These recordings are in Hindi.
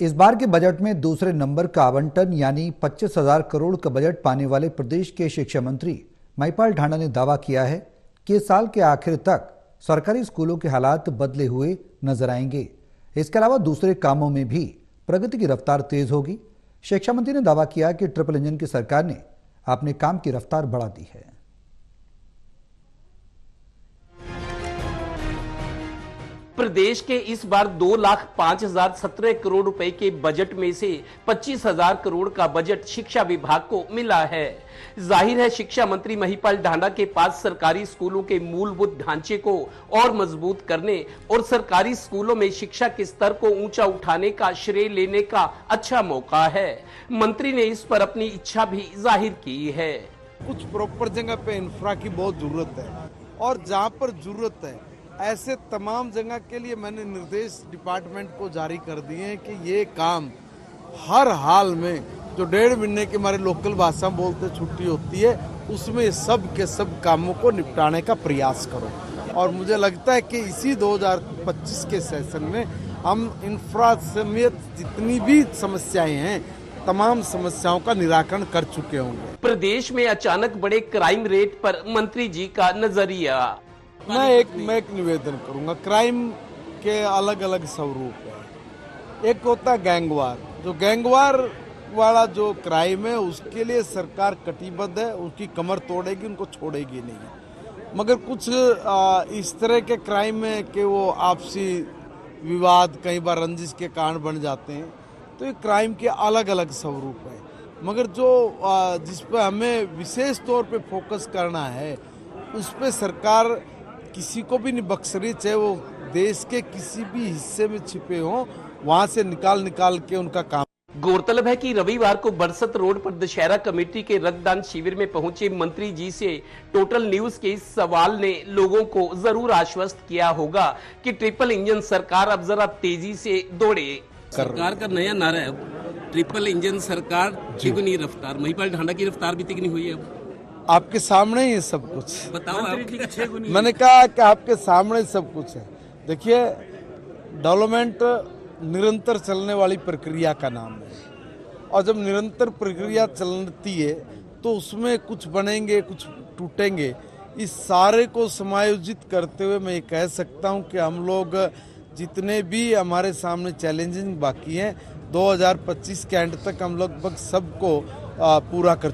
इस बार के बजट में दूसरे नंबर का आवंटन यानी 25,000 करोड़ का बजट पाने वाले प्रदेश के शिक्षा मंत्री महिपाल ढांडा ने दावा किया है कि इस साल के आखिर तक सरकारी स्कूलों के हालात बदले हुए नजर आएंगे। इसके अलावा दूसरे कामों में भी प्रगति की रफ्तार तेज होगी। शिक्षा मंत्री ने दावा किया कि ट्रिपल इंजन की सरकार ने अपने काम की रफ्तार बढ़ा दी है। प्रदेश के इस बार 2,05,017 करोड़ रुपए के बजट में से 25,000 करोड़ का बजट शिक्षा विभाग को मिला है। जाहिर है शिक्षा मंत्री महिपाल ढांडा के पास सरकारी स्कूलों के मूलभूत ढांचे को और मजबूत करने और सरकारी स्कूलों में शिक्षा के स्तर को ऊंचा उठाने का श्रेय लेने का अच्छा मौका है। मंत्री ने इस पर अपनी इच्छा भी जाहिर की है। कुछ प्रॉपर जगह पे इंफ्रा की बहुत जरूरत है और जहाँ पर जरूरत है ऐसे तमाम जगह के लिए मैंने निर्देश डिपार्टमेंट को जारी कर दिए हैं कि ये काम हर हाल में जो 1.5 महीने की हमारे लोकल भाषा में बोलते छुट्टी होती है उसमें सब के सब कामों को निपटाने का प्रयास करो। और मुझे लगता है कि इसी 2025 के सेशन में हम इंफ्रा समेत जितनी भी समस्याएं हैं तमाम समस्याओं का निराकरण कर चुके होंगे। प्रदेश में अचानक बढ़े क्राइम रेट पर मंत्री जी का नजरिया। मैं एक निवेदन करूंगा। क्राइम के अलग अलग स्वरूप है। एक होता है गैंगवार, जो गैंगवार वाला जो क्राइम है उसके लिए सरकार कटिबद्ध है, उसकी कमर तोड़ेगी, उनको छोड़ेगी नहीं। मगर कुछ इस तरह के क्राइम है कि वो आपसी विवाद कई बार रंजिश के कारण बन जाते हैं, तो ये क्राइम के अलग अलग स्वरूप है। मगर जो जिस पर हमें विशेष तौर पे फोकस करना है उस पर सरकार किसी को भी नहीं बख्श रही, चाहे वो देश के किसी भी हिस्से में छिपे हों, वहां से निकाल के उनका काम। गौरतलब है कि रविवार को बरसत रोड पर दशहरा कमेटी के रक्तदान शिविर में पहुंचे मंत्री जी से टोटल न्यूज के इस सवाल ने लोगों को जरूर आश्वस्त किया होगा कि ट्रिपल इंजन सरकार अब जरा तेजी से दौड़े। सरकार का नया नारा है ट्रिपल इंजन सरकार, तिगुनी रफ्तार। महिपाल ढांडा की रफ्तार भी तिगुनी हुई है। आपके सामने ही सब कुछ बताओ आप। मैंने कहा कि आपके सामने सब कुछ है। देखिए, डेवलपमेंट निरंतर चलने वाली प्रक्रिया का नाम है और जब निरंतर प्रक्रिया चलती है तो उसमें कुछ बनेंगे, कुछ टूटेंगे। इस सारे को समायोजित करते हुए मैं ये कह सकता हूँ कि हम लोग जितने भी हमारे सामने चैलेंजिंग बाकी हैं 2025 के एंड तक हम लगभग सबको पूरा कर।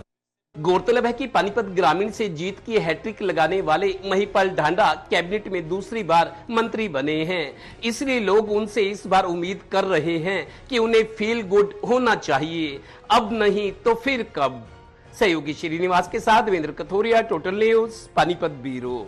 गौरतलब है कि पानीपत ग्रामीण से जीत की हैट्रिक लगाने वाले महिपाल ढांडा कैबिनेट में दूसरी बार मंत्री बने हैं, इसलिए लोग उनसे इस बार उम्मीद कर रहे हैं कि उन्हें फील गुड होना चाहिए। अब नहीं तो फिर कब। सहयोगी श्रीनिवास के साथ Devendra Kathoria, total news, Panipat bureau.